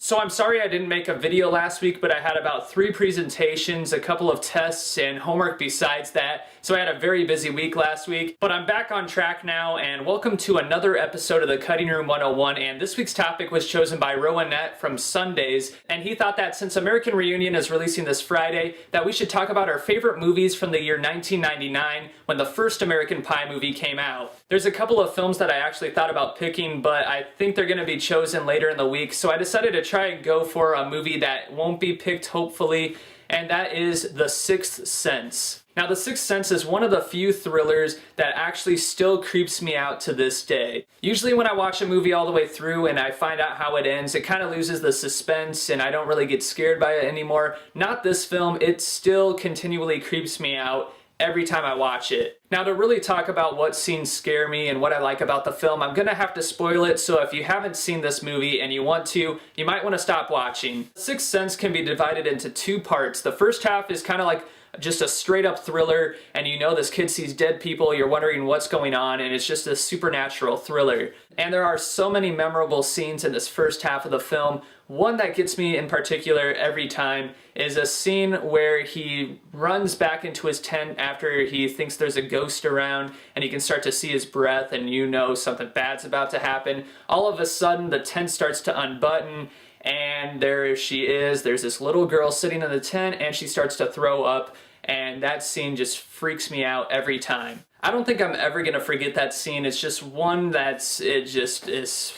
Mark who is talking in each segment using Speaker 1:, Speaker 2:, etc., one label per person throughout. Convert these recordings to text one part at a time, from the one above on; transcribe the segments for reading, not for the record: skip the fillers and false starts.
Speaker 1: So I'm sorry I didn't make a video last week, but I had about 3 presentations, a couple of tests, and homework besides that. So I had a very busy week last week, but I'm back on track now, and welcome to another episode of the Cutting Room 101. And this week's topic was chosen by Rowanette from Sundays, and he thought that since American Reunion is releasing this Friday, that we should talk about our favorite movies from the year 1999, when the first American Pie movie came out. There's a couple of films that I actually thought about picking, but I think they're going to be chosen later in the week, so I decided to try and go for a movie that won't be picked, hopefully, and that is The Sixth Sense. Now, The Sixth Sense is one of the few thrillers that actually still creeps me out to this day. Usually when I watch a movie all the way through and I find out how it ends, it kind of loses the suspense and I don't really get scared by it anymore. Not this film, it still continually creeps me out every time I watch it. Now, to really talk about what scenes scare me and what I like about the film, I'm gonna have to spoil it, so if you haven't seen this movie and you want to, you might want to stop watching. Sixth Sense can be divided into 2 parts. The first half is kind of like just a straight up thriller, and you know this kid sees dead people, you're wondering what's going on, and it's just a supernatural thriller. And there are so many memorable scenes in this first half of the film. One that gets me in particular every time is a scene where he runs back into his tent after he thinks there's a ghost around and he can start to see his breath and you know something bad's about to happen. All of a sudden the tent starts to unbutton and there she is. There's this little girl sitting in the tent and she starts to throw up, and that scene just freaks me out every time. I don't think I'm ever gonna forget that scene. It's just one it just is.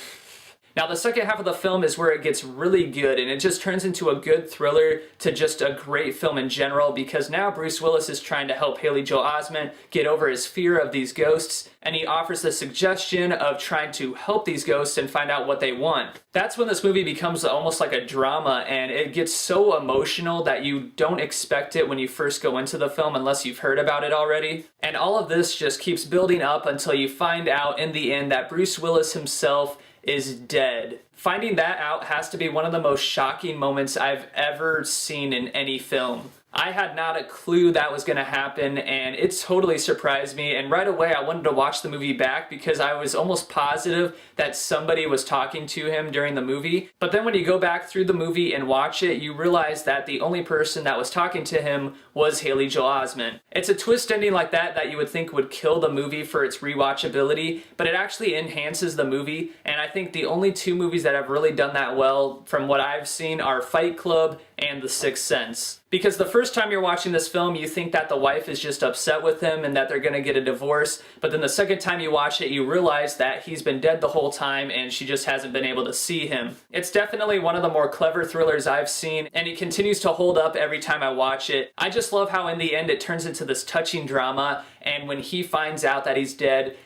Speaker 1: Now, the second half of the film is where it gets really good, and it just turns into a good thriller to just a great film in general, because now Bruce Willis is trying to help Haley Joel Osment get over his fear of these ghosts, and he offers the suggestion of trying to help these ghosts and find out what they want. That's when this movie becomes almost like a drama, and it gets so emotional that you don't expect it when you first go into the film unless you've heard about it already. And all of this just keeps building up until you find out in the end that Bruce Willis himself is dead. Finding that out has to be one of the most shocking moments I've ever seen in any film. I had not a clue that was going to happen, and it totally surprised me, and right away I wanted to watch the movie back because I was almost positive that somebody was talking to him during the movie. But then when you go back through the movie and watch it, you realize that the only person that was talking to him was Haley Joel Osment. It's a twist ending like that you would think would kill the movie for its rewatchability, but it actually enhances the movie, and I think the only 2 movies that have really done that well from what I've seen are Fight Club and The Sixth Sense. Because the first time you're watching this film, you think that the wife is just upset with him and that they're gonna get a divorce, but then the second time you watch it, you realize that he's been dead the whole time and she just hasn't been able to see him. It's definitely one of the more clever thrillers I've seen, and it continues to hold up every time I watch it. I just love how in the end it turns into this touching drama, and when he finds out that he's dead,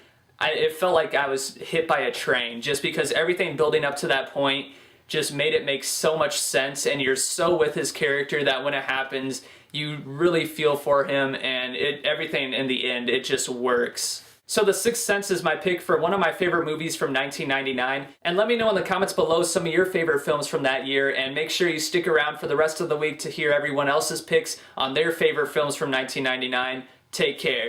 Speaker 1: it felt like I was hit by a train, just because everything building up to that point just made it make so much sense, and you're so with his character that when it happens, you really feel for him, and everything in the end, it just works. So The Sixth Sense is my pick for one of my favorite movies from 1999, and let me know in the comments below some of your favorite films from that year, and make sure you stick around for the rest of the week to hear everyone else's picks on their favorite films from 1999. Take care.